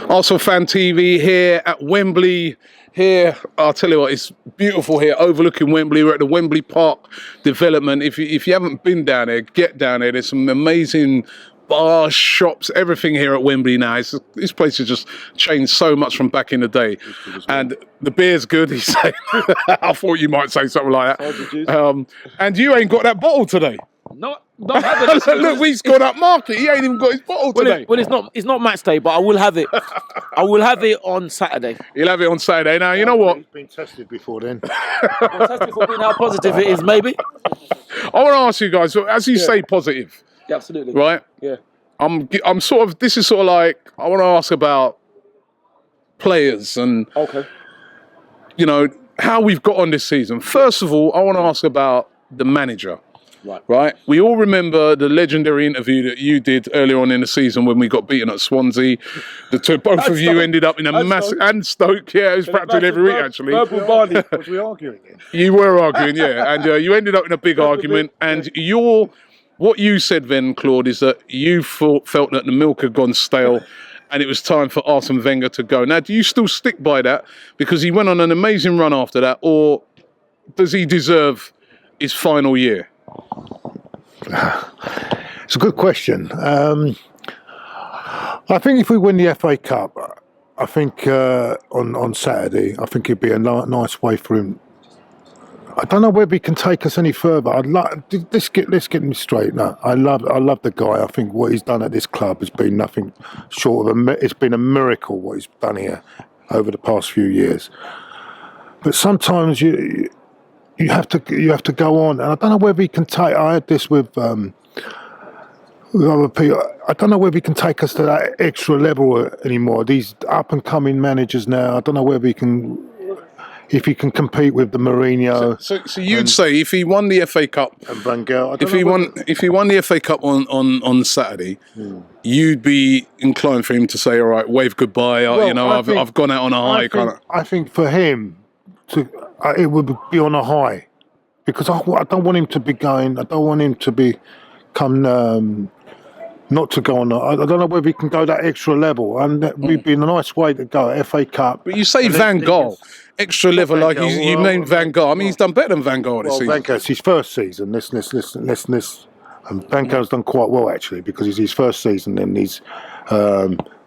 Arsenal Fan TV here at Wembley. Here, I'll tell you what, it's beautiful here, overlooking Wembley. We're at the Wembley Park development. If you haven't been down there, get down there. There's some amazing bars, shops, everything here at Wembley now. This place has just changed so much from back in the day. And the beer's good, he said. I thought you might say something like that. And you ain't got that bottle today. No, look, we've gone up market. He ain't even got his bottle today. It's not match day, but I will have it. I will have it on Saturday. You'll have it on Saturday. Now, you know what? He's been tested before then. Well, tested for being how positive it is, maybe. I want to ask you guys, as you say positive, Yeah, absolutely. right? Yeah. I'm sort of, this is sort of like, I want to ask about players and, you know, how we've got on this season. First of all, I want to ask about the manager. Right. We all remember the legendary interview that you did earlier on in the season when we got beaten at Swansea. Both of you ended up in a massive... And Stoke, yeah, it was practically every week, actually. Verbal barney. Was we arguing then? You were arguing, yeah. And you ended up in a big argument. And what you said then, Claude, is that you felt that the milk had gone stale and it was time for Arsene Wenger to go. Now, do you still stick by that? Because he went on an amazing run after that, or does he deserve his final year? It's a good question. I think if we win the FA Cup, I think on Saturday, I think it'd be a nice way for him. I don't know whether he can take us any further. Let's get him straight. No, I love the guy. I think what he's done at this club has been nothing short of it's been a miracle what he's done here over the past few years. But sometimes you have to go on, and I don't know whether he can take. I had this with other people. I don't know whether he can take us to that extra level anymore. These up and coming managers now. I don't know whether he can compete with the Mourinho. So you'd say if he won the FA Cup and Wenger, if he won the FA Cup on Saturday, you'd be inclined for him to say, all right, wave goodbye. I've gone out on a high. I think for him it would be on a high, because I don't want him to be going. I don't want him to not to go on. I don't know whether he can go that extra level, and that would be a nice way to go. FA Cup. But you say Van Gaal, extra level, like you named Van Gaal. I mean, he's done better than Van Gaal this season. Van Gaal's his first season. Listen. And Van Gaal's done quite well actually, because it's his first season, and he's.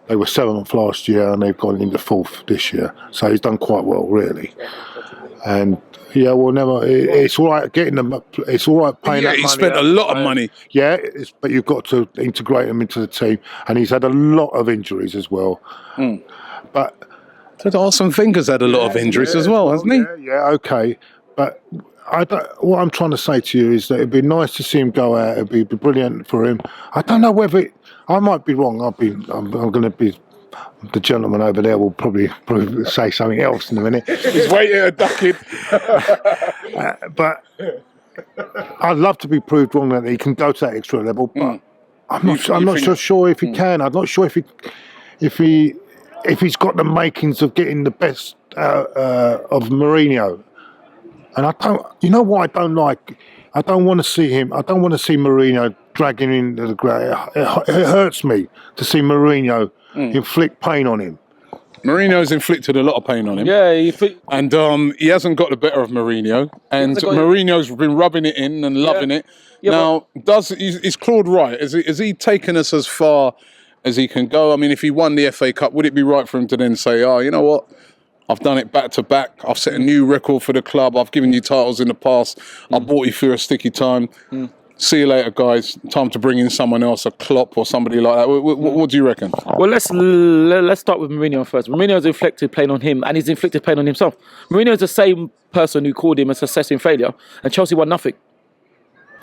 They were 7th last year, and they've gone into 4th this year. So he's done quite well, really. And it's all right getting them. It's all right paying that money. He spent a lot of money. Yeah, but you've got to integrate him into the team, and he's had a lot of injuries as well. But Arsene Wenger's had a lot of injuries as well, hasn't he? Yeah, okay. But what I'm trying to say to you is that it'd be nice to see him go out. It'd be brilliant for him. I don't know whether I might be wrong. I'm going to be. The gentleman over there will probably say something else in a minute. He's waiting at a ducking. But I'd love to be proved wrong that he can go to that extra level. But I'm not so sure if he can. I'm not sure if he's got the makings of getting the best of Mourinho. And I don't. You know what I don't like? I don't want to see him. I don't want to see Mourinho dragging into the ground. It hurts me to see Mourinho inflict pain on him. Mourinho's inflicted a lot of pain on him. Yeah, and he hasn't got the better of Mourinho. And Mourinho's been rubbing it in and loving it. Yeah, now, is Claude right? Has he taken us as far as he can go? I mean, if he won the FA Cup, would it be right for him to then say, oh, you know what? I've done it back to back. I've set a new record for the club. I've given you titles in the past. I brought you through a sticky time. See you later, guys. Time to bring in someone else, a Klopp or somebody like that. What do you reckon? Well, let's start with Mourinho first. Mourinho's inflicted pain on him, and he's inflicted pain on himself. Mourinho's the same person who called him a success in failure, and Chelsea won nothing.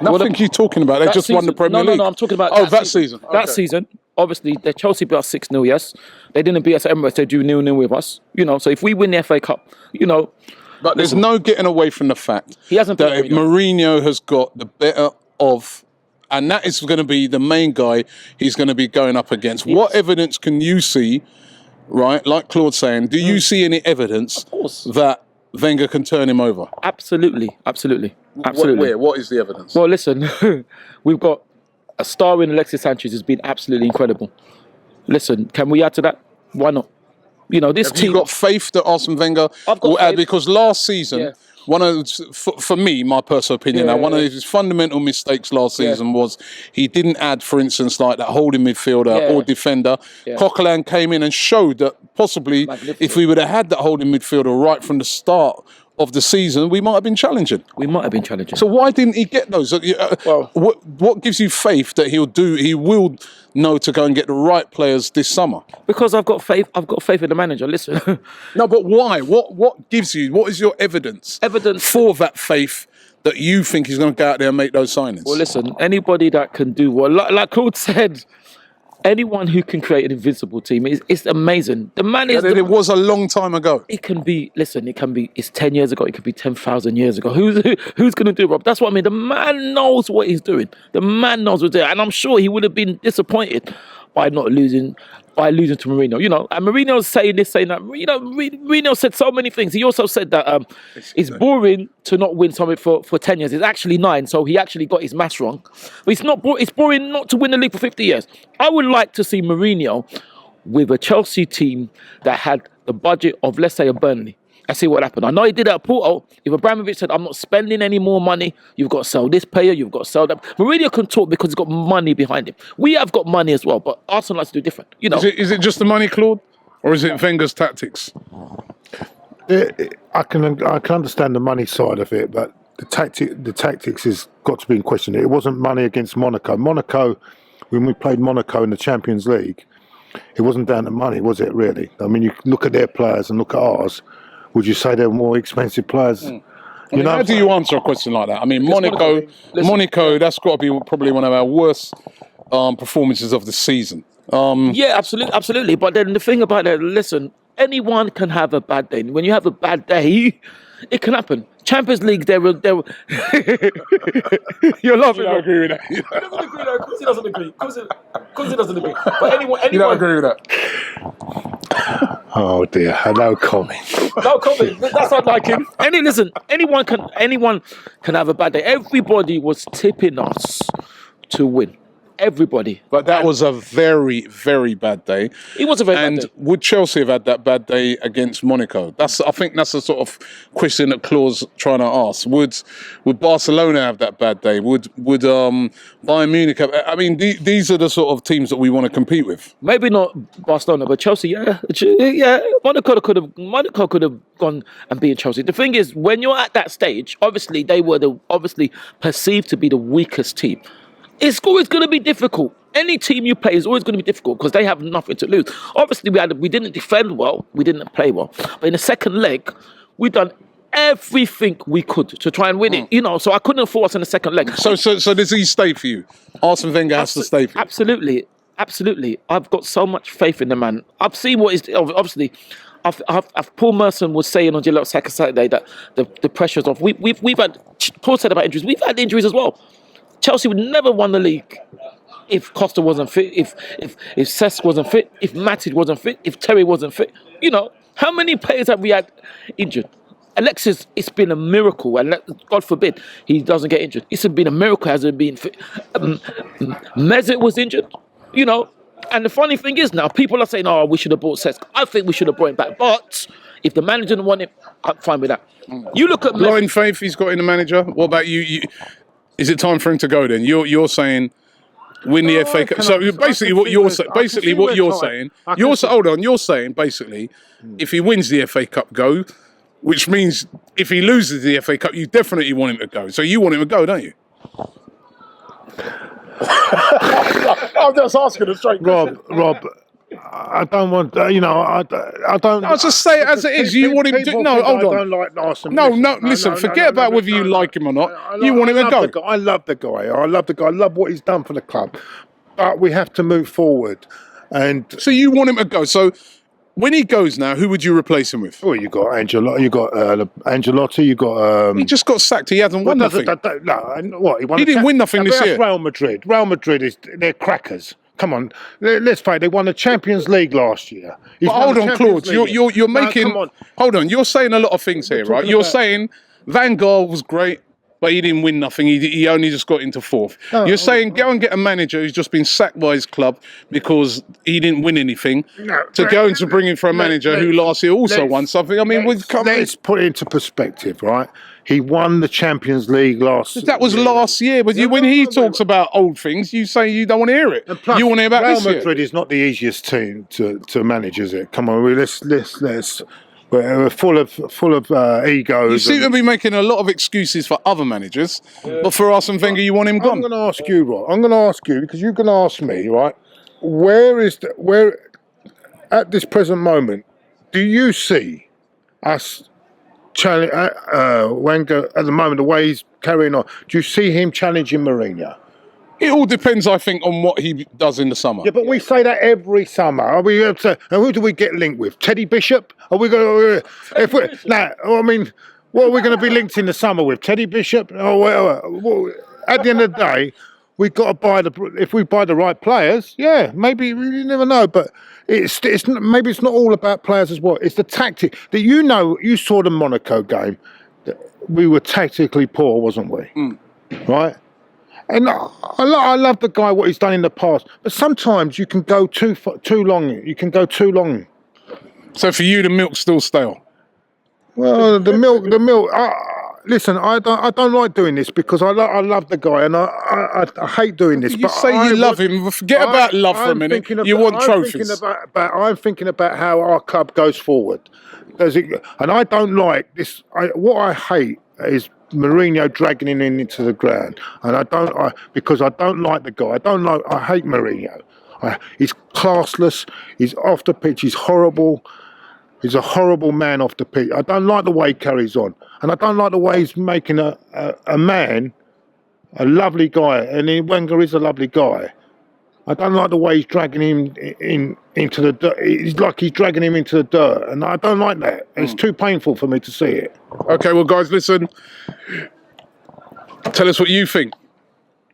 Nothing you're talking about. They just won the Premier League. No, I'm talking about that season. That season. Obviously, the Chelsea beat us 6-0, yes. They didn't beat us at Emirates, they drew 0-0 with us. So if we win the FA Cup, But there's no getting away from the fact that Mourinho has got the better of, and that is going to be the main guy he's going to be going up against. Yes. What evidence can you see, right, like Claude's saying, do you see any evidence that Wenger can turn him over? Absolutely. What is the evidence? Well, listen, we've got a star in Alexis Sanchez who's been absolutely incredible. Listen, can we add to that? Why not? You know, this Have team. you got faith that Arsene Wenger I've got will add? faith. Because last season, Yeah. one of for me, my personal opinion, Yeah, now, one of yeah. his fundamental mistakes last Yeah. season was he didn't add, for instance, like that holding midfielder Yeah. or defender. Yeah. Coquelin came in and showed that possibly Magnificent. if we would have had that holding midfielder right from the start of the season, we might have been challenging. We might have been challenging. So why didn't he get those? Well- What gives you faith that he will know to go and get the right players this summer? Because I've got faith. I've got faith in the manager. Listen. No, but why? What gives you? What is your evidence? Evidence. For that faith that you think he's going to go out there and make those signings. Well, listen. Anybody that can do what, like Claude said, anyone who can create an invincible team is amazing. The man is. It was a long time ago. It can be. Listen. It can be. It's 10 years ago. It could be 10,000 years ago. Who's going to do it, Rob? That's what I mean. The man knows what he's doing. The man knows what's there, and I'm sure he would have been disappointed by losing to Mourinho. You know, and Mourinho's saying this, saying that. You know, Mourinho said so many things. He also said that it's boring to not win something for 10 years. It's actually 9, so he actually got his maths wrong. But it's not. It's boring not to win the league for 50 years. I would like to see Mourinho with a Chelsea team that had the budget of, let's say, a Burnley. I see what happened. I know he did it at Porto. If Abramovich said, I'm not spending any more money, you've got to sell this player, you've got to sell that. Mourinho can talk because he's got money behind him. We have got money as well, but Arsenal likes to do different. You know, Is it just the money, Claude? Or is it Wenger's tactics? I can understand the money side of it, but the tactics has got to be in question. It wasn't money against Monaco. Monaco, when we played Monaco in the Champions League, it wasn't down to money, was it really? I mean, you look at their players and look at ours. Would you say they're more expensive players? How do you answer a question like that? I mean, Monaco, that's got to be probably one of our worst performances of the season. yeah, absolutely. But then the thing about it, listen, anyone can have a bad day. When you have a bad day, it can happen. Champions League, they were. You're laughing. I don't agree with that. He doesn't agree. Of course he doesn't agree. Of course he doesn't agree. But anyone, You don't agree with that? Oh dear, no comment. no comment. That's not like him. Anyone can have a bad day. Everybody was tipping us to win. Everybody. But that was a very, very bad day. It was a very And bad day. would Chelsea have had that bad day against Monaco? I think that's the sort of question that Claude's trying to ask. Would Barcelona have that bad day? Would Bayern Munich have? I mean, these are the sort of teams that we want to compete with. Maybe not Barcelona, but Chelsea. Yeah. Monaco could have gone and beaten Chelsea. The thing is, when you're at that stage, obviously they were obviously perceived to be the weakest team. It's always going to be difficult. Any team you play is always going to be difficult because they have nothing to lose. Obviously, we didn't defend well, we didn't play well. But in the second leg, we done everything we could to try and win it. You know, so I couldn't afford us in the second leg. So does he stay for you? Arsene Wenger has to stay for you. Absolutely. I've got so much faith in the man. I've seen what is obviously. Paul Merson was saying on Gillette Saturday that the pressures off. We've had. Paul said about injuries. We've had injuries as well. Chelsea would never won the league if Costa wasn't fit, if Cesc wasn't fit, if Matic wasn't fit, if Terry wasn't fit. You know, how many players have we had injured? Alexis, it's been a miracle, and God forbid he doesn't get injured. It's been a miracle, hasn't been fit. Mesut was injured, you know. And the funny thing is now, people are saying, oh, we should have bought Cesc. I think we should have brought him back. But if the manager didn't want him, I'm fine with that. You look at Blind faith he's got in the manager. What about you? Is it time for him to go then? You're saying win the FA Cup. So basically what you're saying, you're saying basically if he wins the FA Cup, go, which means if he loses the FA Cup, you definitely want him to go. So you want him to go, don't you? I'm just asking a straight question. Rob, I don't want, I don't. I'll just say it as it is. You want him to. No, hold on. I don't like Arsene. Listen, forget about whether you like him or not. You want him to go. I love the guy. I love what he's done for the club. But we have to move forward. And so you want him to go. So when he goes now, who would you replace him with? Well, you got Angelotti, you got. He just got sacked. He hasn't won nothing. He didn't win nothing this year. Real Madrid. They're crackers. Come on, let's play. They won the Champions League last year. But hold on, Claude. You're making. Hold on. You're saying a lot of things here, right? You're saying Van Gaal was great. but he didn't win nothing. He only just got into fourth. You're saying go and get a manager who's just been sacked by his club because he didn't win anything, to go and to bring in for a manager who last year also won something. I mean, let's put it into perspective, right? He won the Champions League last year. That was last year, but when he talks about old things, you say you don't want to hear it. And plus, you want to hear about this Real year. Madrid is not the easiest team to manage, is it? Come on, let's. We're full of egos. You seem to be making a lot of excuses for other managers, but for Arsene Wenger, you want him gone. I'm going to ask you, right? I'm going to ask you because you can ask me, right? Where at this present moment do you see us challenge Wenger at the moment? The way he's carrying on, do you see him challenging Mourinho? It all depends, I think, on what he does in the summer. Yeah, but we say that every summer. Are we? And who do we get linked with? Teddy Bishop? Are we going to? I mean, what are we going to be linked in the summer with? Teddy Bishop? Well, at the end of the day, we've got to buy if we buy the right players. Yeah, maybe you never know, but it's maybe it's not all about players as well. It's the tactic that you saw the Monaco game. We were tactically poor, wasn't we? Right. And I love the guy, what he's done in the past. But sometimes you can go too long. You can go too long. So for you, the milk's still stale? Well, the milk. Listen, I don't like doing this because I love the guy and I hate doing this. You say you love him. Forget about love for a minute. You want trophies. I'm thinking about how our club goes forward. And I don't like this. What I hate is Mourinho dragging him into the ground, and because I don't like the guy. I hate Mourinho. He's classless. He's off the pitch. He's horrible. He's a horrible man off the pitch. I don't like the way he carries on, and I don't like the way he's making a man a lovely guy. And Wenger is a lovely guy. I don't like the way he's dragging him into the dirt. It's like he's dragging him into the dirt, and I don't like that. It's too painful for me to see it. Okay, well, guys, listen. Tell us what you think.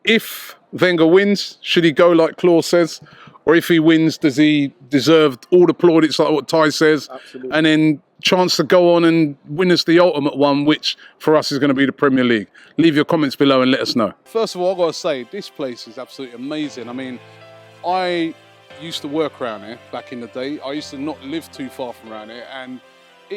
If Wenger wins, should he go like Claude says? Or if he wins, does he deserve all the plaudits like what Ty says? Absolutely. And then chance to go on and win us the ultimate one, which for us is going to be the Premier League. Leave your comments below and let us know. First of all, I've got to say, this place is absolutely amazing. I mean, I used to work around here back in the day. I used to not live too far from around here, and